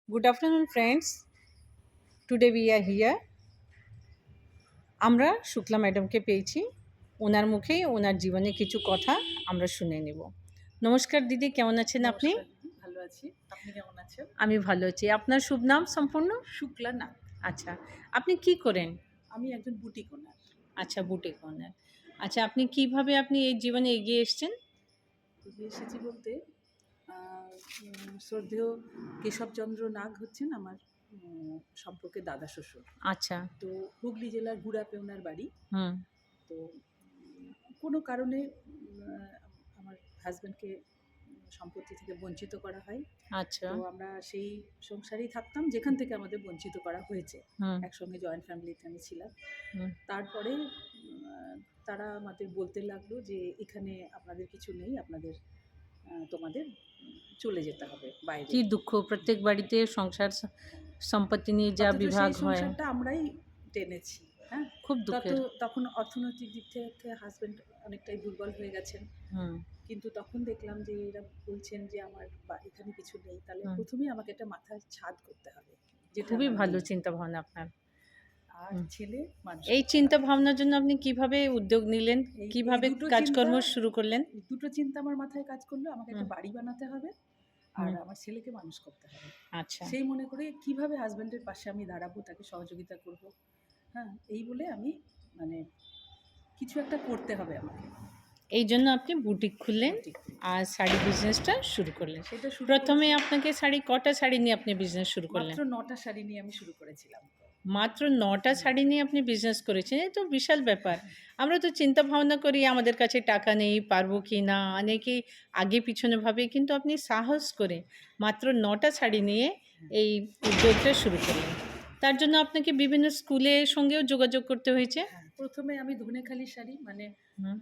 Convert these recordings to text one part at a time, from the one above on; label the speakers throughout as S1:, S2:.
S1: Good afternoon, friends. Today we are here. আমরা শুক্লা ম্যাডামকে পেয়েছি। ওনার মুখেই ওনার জীবনে কিছু কথা আমরা শুনে নেব। নমস্কার দিদি, কেমন আছেন আপনি?
S2: নমস্কার দিদি, ভালো আছি। আপনি কেমন আছেন?
S1: আমি ভালো আছি। আপনার শুভ নাম সম্পূর্ণ?
S2: শুক্লা নাগ।
S1: আচ্ছা, আপনি কি করেন?
S2: আমি একজন বুটিক ওনার।
S1: আচ্ছা, বুটিক ওনার। আচ্ছা, আপনি কিভাবে এই জীবনে এগিয়ে এসেছেন?
S2: এগিয়ে এসেছি বলতে শ্রদ্ধেয় কেশবচন্দ্র নাগ হচ্ছেন আমার সম্পর্কে দাদা শ্বশুর।
S1: আচ্ছা।
S2: তো হুগলি জেলার গুড়াপে ওনার বাড়ি।
S1: হুম।
S2: তো কোনো কারণে আমার হাজব্যান্ডকে সম্পত্তি থেকে বঞ্চিত করা হয়।
S1: আচ্ছা।
S2: তো আমরা সেই সংসারেই থাকতাম যেখান থেকে আমাদের বঞ্চিত করা হয়েছে।
S1: হুম।
S2: একসঙ্গে জয়েন্ট ফ্যামিলিতে আমি ছিলাম।
S1: হুম।
S2: তারপরে তারা আমাদের বলতে লাগলো যে এখানে আপনাদের কিছু নেই, তোমাদের চলে যেতে হবে বাইরে।
S1: কি দুঃখ, প্রত্যেক বাড়িতে সংসার সম্পত্তি নিয়ে যা
S2: অথচ
S1: বিভাগ
S2: সেই
S1: হয়।
S2: সংসারটা আমরাই টেনেছি। হ্যাঁ,
S1: খুব দুঃখের।
S2: তখন অর্থনৈতিক দিক থেকে হাজব্যান্ড অনেকটাই দুর্বল হয়ে গেছেন।
S1: হুম।
S2: কিন্তু তখন দেখলাম যে এরা বলছেন যে আমার এখানে কিছু নেই, তাহলে
S1: হুম।
S2: প্রথমেই আমাকে একটা মাথার ছাদ করতে হবে, যেটা
S1: খুবই
S2: আমার
S1: ভালো
S2: নেই।
S1: চিন্তা ভাবনা আপনার।
S2: আর ছেলে মানুষ
S1: এই
S2: করতে
S1: চিন্তা
S2: হবে।
S1: ভাবনার জন্য আপনি কিভাবে উদ্যোগ নিলেন?
S2: এই
S1: কিভাবে
S2: দুটো চিন্তা
S1: কাজকর্ম শুরু করলেন?
S2: দুটো চিন্তা আমার মাথায় কাজ করলো, আমাকে
S1: হুম।
S2: একটা বাড়ি বানাতে হবে আর
S1: হুম।
S2: আমার ছেলেকে মানুষ করতে হবে।
S1: আচ্ছা।
S2: সেই মনে করে কিভাবে হাজব্যান্ডের পাশে আমি দাঁড়াবো, তাকে সহযোগিতা করব। হ্যাঁ, এই বলে আমি মানে কিছু একটা করতে হবে আমাকে।
S1: এই জন্য আপনি বুটিক খুললেন
S2: বুটিক
S1: আর শাড়ি বিজনেসটা শুরু করলেন।
S2: সেটা শুরু
S1: প্রথমে
S2: করেছি।
S1: আপনাকে কটা শাড়ি নিয়ে আপনি বিজনেস শুরু করলেন?
S2: মাত্র ৯টা শাড়ি নিয়ে আমি শুরু করেছিলাম।
S1: মাত্র ৯টা শাড়ি নিয়ে আপনি বিজনেস করেছেন। এ তো বিশাল ব্যাপার। আমরা তো চিন্তা ভাবনা করি আমাদের কাছে টাকা নেই, পারবো কি না, অনেকেই আগে পিছনে ভাবে, কিন্তু আপনি সাহস করে মাত্র ৯টা শাড়ি নিয়ে এই উদ্যোগটা শুরু করলেন। তার জন্য আপনাকে বিভিন্ন স্কুলের সঙ্গেও যোগাযোগ করতে হয়েছে?
S2: হ্যাঁ, প্রথমে আমি ধনেখালি শাড়ি মানে
S1: হুম।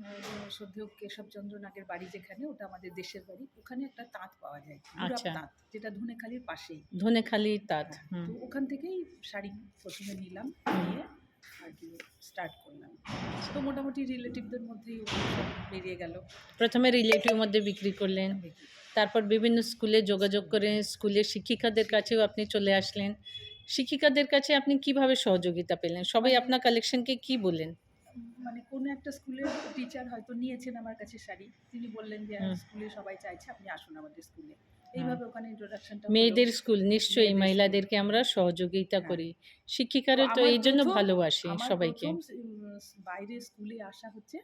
S2: শ্রদ্ধেয় কেশবচন্দ্র নাগের বাড়ি যেখানে, ওটা আমাদের দেশের বাড়ি, ওখানে একটা তাঁত পাওয়া যায়, গুড়াপ
S1: আচ্ছা,
S2: তাঁত, যেটা ধনেখালির পাশেই।
S1: ধনেখালি তাঁত।
S2: হ্যাঁ,
S1: হুম।
S2: তো ওখান থেকেই শাড়ি প্রথমে নিলাম, নিয়ে আর কি স্টার্ট করলাম। তো মোটামুটি রিলেটিভদের মধ্যেই ওগুলো সব বেরিয়ে গেল।
S1: প্রথমে রিলেটিভের মধ্যে বিক্রি করলেন।
S2: বিক্রি।
S1: তারপর বিভিন্ন স্কুলে যোগাযোগ করে স্কুলের শিক্ষিকাদের কাছেও আপনি চলে আসলেন। শিক্ষিকাদের কাছে আপনি কিভাবে সহযোগিতা পেলেন? সবাই
S2: মানে
S1: আপনার কালেকশনকে কি বললেন?
S2: মানে কোনো একটা স্কুলের টিচার হয়তো নিয়েছেন আমার কাছে শাড়ি। তিনি বললেন যে
S1: হুম।
S2: স্কুলে সবাই চাইছে, আপনি আসুন আমাদের স্কুলে।
S1: হুম।
S2: এইভাবে ওখানে ইন্ট্রোডাকশনটা হলো।
S1: মেয়েদের স্কুল নিশ্চয়ই,
S2: মেয়েদের স্কুল।
S1: মহিলাদেরকে আমরা সহযোগিতা
S2: হ্যাঁ।
S1: করি।
S2: তো
S1: শিক্ষিকারা তো এই জন্য ভালোবাসি
S2: আমার
S1: সবাইকে।
S2: ১ম বাইরের স্কুলে আসা হচ্ছে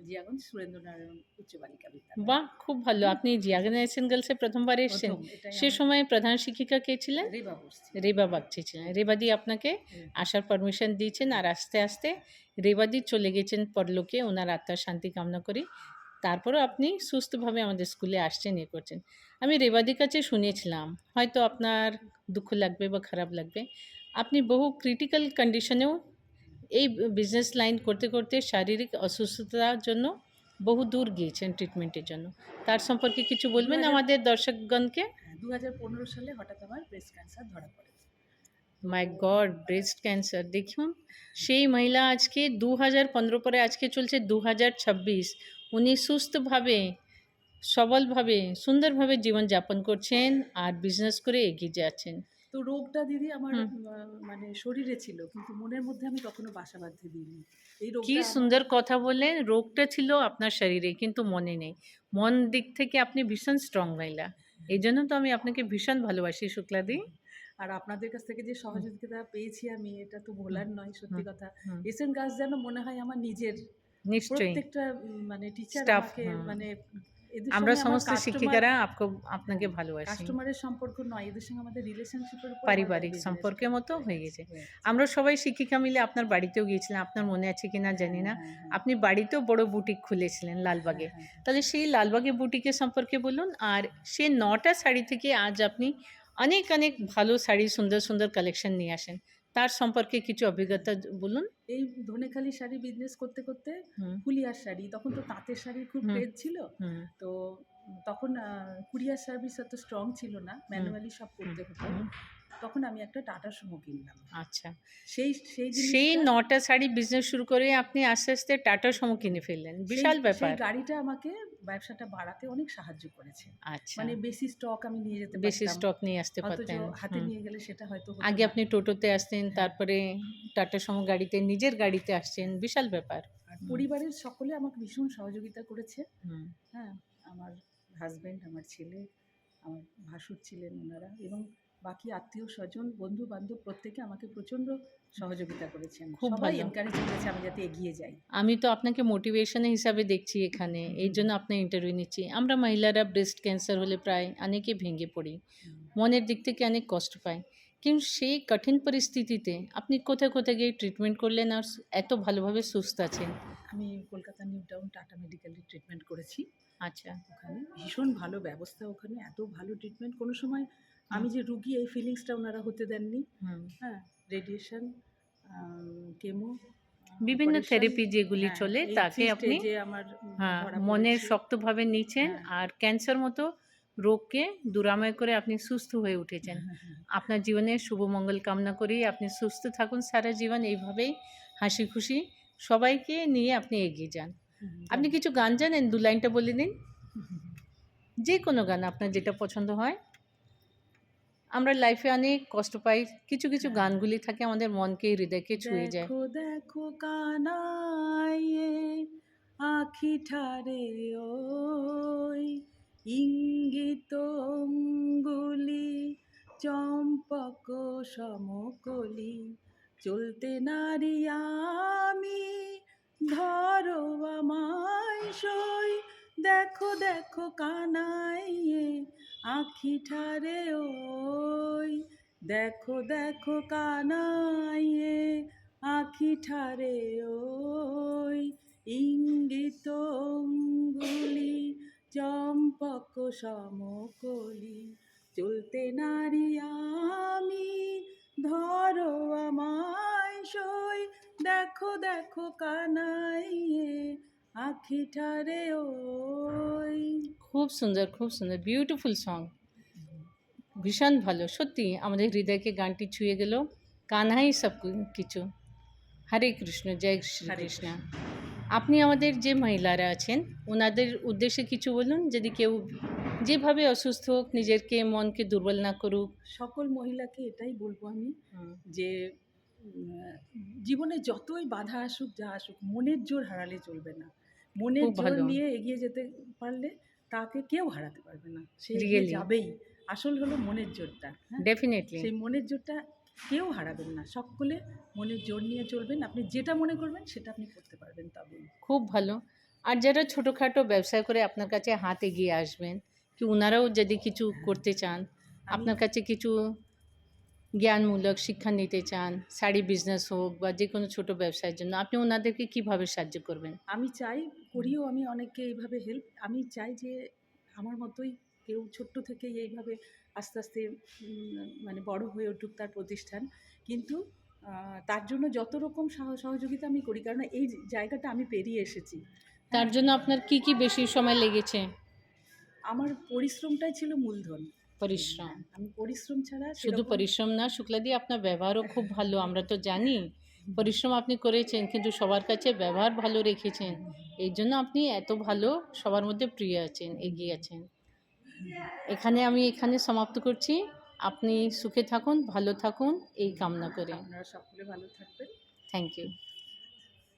S2: জিয়াগঞ্জ সুরেন্দ্রনারায়ণ উচ্চ বালিকা বিদ্যালয়।
S1: বাহ! খুব ভালো।
S2: হুম?
S1: আপনি জিয়াগন হায়ার গার্লসে ১ম বার এসেছেন।
S2: ১ম এটাই
S1: সে
S2: আমার
S1: সময়ে প্রধান শিক্ষিকা কে ছিলেন?
S2: রেবা বোস ছিলেন।
S1: রেবা বাগচি ছিলেন। রেবাদি আপনাকে
S2: হুম।
S1: আসার পারমিশন দিয়েছেন, আর আস্তে, আস্তে রেবাদি চলে গেছেন পরলোকে, ওনার আত্মার শান্তি কামনা করি। তারপরেও আপনি সুস্থভাবে আমাদের স্কুলে আসছেন, করছেন। আমি রেবাদির কাছে শুনেছিলাম, হয়তো আপনার দুঃখ লাগবে বা খারাপ লাগবে। আপনি বহু ক্রিটিক্যাল কন্ডিশনেও এই বিজনেস লাইন করতে, করতে শারীরিক অসুস্থতার জন্য বহু দূর গিয়েছেন ট্রিটমেন্টের জন্য। তার সম্পর্কে কিছু বলবেন
S2: ২০০০
S1: আমাদের দর্শকগণকে?
S2: হ্যাঁ, ২০১৫ সালে হঠাৎ আমার ব্রেস্ট ক্যান্সার ধরা পড়ে। তো
S1: মাই গড! ব্রেস্ট ক্যান্সার দেখুন, সেই মহিলা আজকে ২০১৫ পরে আজকে চলছে ২০২৬। উনি সুস্থভাবে, সবলভাবে, সুন্দরভাবে জীবনযাপন করছেন আর বিজনেস করে এগিয়ে যাচ্ছেন।
S2: তো রোগটা দিদি আমার
S1: হুম।
S2: মানে শরীরে ছিল, কিন্তু মনের মধ্যে আমি কখনো বাসা বাঁধতে দিইনি। এই
S1: কি
S2: রোগটা আমার
S1: সুন্দর কথা বললেন! রোগটা ছিল আপনার শরীরে কিন্তু মনে নেই। মন দিক থেকে আপনি ভীষণ স্ট্রং মহিলা। এইজন্য তো আমি আপনাকে ভীষণ ভালোবাসি শুক্লাদি।
S2: আর আপনাদের কাছ থেকে যে
S1: হুম।
S2: সহযোগিতা পেয়েছি আমি, এটা তো
S1: হুম।
S2: ভোলার নয়, সত্যি
S1: হুম।
S2: কথা।
S1: হুম।
S2: এসএন গাছ যেন মনে হয় আমার নিজের।
S1: নিশ্চয়ই।
S2: প্রত্যেকটা মানে টিচার
S1: স্টাফ।
S2: আমাকে
S1: হুম।
S2: মানে এদের
S1: আমরা
S2: সঙ্গে আমার
S1: সমস্ত শিক্ষিকারা আপনাকে
S2: হ্যাঁ,
S1: ভালোবাসি।
S2: কাস্টমারের সম্পর্ক নয়, এদের সঙ্গে আমাদের রিলেশনশিপের উপর আমাদের
S1: পারিবারিক
S2: বিজনেসটা
S1: সম্পর্কের মতো
S2: হয়ে
S1: হয়ে
S2: গেছে,
S1: গেছে।
S2: হয়ে গেছে।
S1: আমরা সবাই শিক্ষিকা মিলে আপনার বাড়িতেও গিয়েছিলাম। আপনার মনে আছে কিনা জানি
S2: হ্যাঁ,
S1: না।
S2: হ্যাঁ, হ্যাঁ।
S1: আপনি বাড়িতেও বড় বুটিক খুলেছিলেন
S2: হ্যাঁ,
S1: লালবাগে।
S2: হ্যাঁ।
S1: তাহলে সেই লালবাগে বুটিকের সম্পর্কে বলুন। আর সে ৯টা শাড়ি থেকে আজ আপনি অনেক, অনেক ভালো শাড়ি, সুন্দর, সুন্দর কালেকশন নিয়ে আসেন। তার সম্পর্কে কিছু অভিজ্ঞতা বলুন।
S2: এই ধনেখালি শাড়ি বিজনেস করতে, করতে
S1: হুম।
S2: ফুলিয়ার শাড়ি, তখন তো তাঁতের শাড়ির খুব
S1: হুম।
S2: ক্রেজ ছিল।
S1: হুম।
S2: তো তখন কুরিয়ার সার্ভিস অত স্ট্রং ছিল না,
S1: হুম।
S2: ম্যানুয়ালি সব
S1: হুম।
S2: করতে হতো।
S1: হুম।
S2: তখন আমি একটা টাটা সুমো কিনলাম।
S1: আচ্ছা।
S2: সেই সেই
S1: সেই
S2: জিনিসটা
S1: ৯টা শাড়ি বিজনেস শুরু করে আপনি আস্তে, আস্তে টাটা সুমো কিনে ফেললেন।
S2: সেই
S1: বিশাল
S2: সেই
S1: ব্যাপার।
S2: গাড়িটা আমাকে ব্যবসাটা বাড়াতে অনেক সাহায্য করেছে।
S1: আচ্ছা।
S2: মানে বেশি স্টক আমি নিয়ে যেতে
S1: বেশি
S2: পারতাম।
S1: স্টক নিয়ে আসতে
S2: অথচ
S1: পারতেন।
S2: হাতে
S1: হুম।
S2: নিয়ে গেলে সেটা হয়তো হতো
S1: আগে
S2: না।
S1: আপনি টোটোতে আসতেন,
S2: হ্যাঁ।
S1: তারপরে টাটা সুমো গাড়িতে নিজের গাড়িতে আসছেন। বিশাল ব্যাপার।
S2: আর
S1: হুম,
S2: পরিবারের সকলে আমাকে ভীষণ সহযোগিতা করেছে।
S1: হুম।
S2: হ্যাঁ, আমার হাসব্যান্ড, আমার ছেলে, আমার ভাসুর ছিলেন ওনারা, এবং বাকি আত্মীয়-স্বজন, বন্ধু-বান্ধব প্রত্যেকে আমাকে প্রচণ্ড সহযোগিতা করেছেন।
S1: খুব
S2: সবাই
S1: ভালো।
S2: এনকারেজ করেছে আমি যাতে এগিয়ে যাই।
S1: আমি তো আপনাকে মোটিভেশন হিসাবে দেখছি এখানে। এইজন্য আপনার ইন্টারভিউ নিচ্ছি। আমরা মহিলারা ব্রেস্ট ক্যান্সার হলে প্রায় অনেকে ভেঙে পড়ি। মনের দিক থেকে অনেক কষ্ট পাই। কিন্তু সেই কঠিন পরিস্থিতিতে আপনি কোথায়, কোথায় গিয়ে ট্রিটমেন্ট করলেন আর এত ভালোভাবে সুস্থ আছেন?
S2: আমি কলকাতা নিউ টাউন টাটা মেডিকেলে ট্রিটমেন্ট করেছি।
S1: আচ্ছা।
S2: ওখানে ভীষণ ভালো ব্যবস্থা, ওখানে এত ভালো ট্রিটমেন্ট, কোনো সময়
S1: হুম,
S2: আমি যে রুগী এই ফিলিংসটা ওনারা হতে দেননি।
S1: হুম।
S2: হ্যাঁ, রেডিয়েশন, কেমো,
S1: বিভিন্ন
S2: অপারেশন,
S1: থেরাপি যেগুলি
S2: হ্যাঁ,
S1: চলে
S2: এই
S1: তাকে
S2: 3
S1: আপনি
S2: স্টেজে আমার
S1: হ্যাঁ,
S2: ধরা
S1: মনের
S2: পড়েছে।
S1: শক্তভাবে নিচ্ছেন
S2: হ্যাঁ,
S1: আর ক্যান্সার মতো রোগকে দূরাময় করে আপনি সুস্থ হয়ে উঠেছেন। আপনার জীবনে শুভ মঙ্গল কামনা করি। আপনি সুস্থ থাকুন সারা জীবন এইভাবেই হাসি খুশি সবাইকে নিয়ে আপনি এগিয়ে যান। আপনি কিছু গান জানেন? ২ লাইনটা বলে দিন। যেকোনো গান আপনার যেটা পছন্দ হয়। আমরা লাইফে অনেক কষ্ট পাই। কিছু, কিছু
S2: হ্যাঁ।
S1: গানগুলি থাকে আমাদের মনকে হৃদয়কে ছুঁয়ে যায়।
S2: দেখো দেখো কানাইয়ে আখি ঠারে ওই ইঙ্গিত অঙ্গুলি চম্পক সমকলি চলতে নারি আমি ধরো আমায় সই দেখো দেখো কানাইয়ে আখি ঠারে ওই দেখো দেখো কানাইয়ে আখি ঠারে ওই ইঙ্গিত অঙ্গুলি চম্পক সমকলি চলতে নারি আমি ধরো আমায় সই দেখো দেখো কানাইয়ে আখি ঠারে ওই।
S1: খুব সুন্দর, খুব সুন্দর। Beautiful song. ভীষণ ভালো। সত্যি আমাদের হৃদয়কে গানটি ছুঁয়ে গেল। কানহাই সব কিছু। হরে কৃষ্ণ, জয়
S2: হরে
S1: শ্রীকৃষ্ণ।
S2: কৃষ্ণ।
S1: আপনি আমাদের যে মহিলারা আছেন, ওনাদের উদ্দেশ্যে কিছু বলুন। যদি কেউ যেভাবে অসুস্থ হোক, নিজেকে মনকে দুর্বল না করুক।
S2: সকল মহিলাকে এটাই বলবো আমি
S1: হুম,
S2: যে জীবনে যতই বাধা আসুক যা আসুক মনের জোর হারালে চলবে না। মনের
S1: খুব
S2: জোর
S1: ভালো।
S2: নিয়ে এগিয়ে যেতে পারলে তাকে কেউ হারাতে পারবে না। সে এগিয়ে
S1: রিয়েলি,
S2: যাবেই। আসল হলো মনের জোরটা। হ্যাঁ?
S1: ডেফিনিটলি।
S2: সেই মনের জোরটা কেউ হারাবেন না। সকলে মনের জোর নিয়ে চলবেন। আপনি যেটা মনে করবেন সেটা আপনি করতে পারবেন তবেই।
S1: খুব ভালো। আর যারা ছোটোখাটো ব্যবসা করে আপনার কাছে হাত এগিয়ে আসবেন, কি উনারাও যদি কিছু করতে চান,
S2: আমি
S1: আপনার কাছে কিছু জ্ঞানমূলক শিক্ষা নিতে চান, শাড়ি বিজনেস হোক বা যেকোনো ছোটো ব্যবসায়ের জন্য, আপনি ওনাদেরকে কীভাবে সাহায্য করবেন?
S2: আমি চাই, করিও আমি অনেককে এইভাবে হেল্প। আমি চাই যে আমার মতোই কেউ ছোট্ট থেকেই এইভাবে আস্তে আস্তে মানে বড় হয়ে উঠুক তার প্রতিষ্ঠান। কিন্তু তার জন্য যত রকম সহযোগিতা আমি করি, কারণ এই জায়গাটা আমি পেরিয়ে এসেছি।
S1: তার
S2: হ্যাঁ,
S1: জন্য আপনার কি, কি বেশি সময় লেগেছে?
S2: আমার পরিশ্রমটাই ছিল মূলধন।
S1: পরিশ্রম।
S2: হ্যাঁ, আমি পরিশ্রম ছাড়া
S1: শুধু
S2: সেরকম
S1: পরিশ্রম না, শুক্লাদি আপনার ব্যবহারও খুব ভালো। আমরা তো জানি পরিশ্রম আপনি করেছেন, কিন্তু সবার কাছে ব্যবহার ভালো রেখেছেন। এই জন্য আপনি এত ভালো সবার মধ্যে প্রিয় আছেন, এগিয়ে আছেন। এখানে সমাপ্ত করছি। আপনি সুখে থাকুন, ভালো থাকুন এই কামনা করে।
S2: আপনারা সকলে ভালো থাকবেন।
S1: Thank you.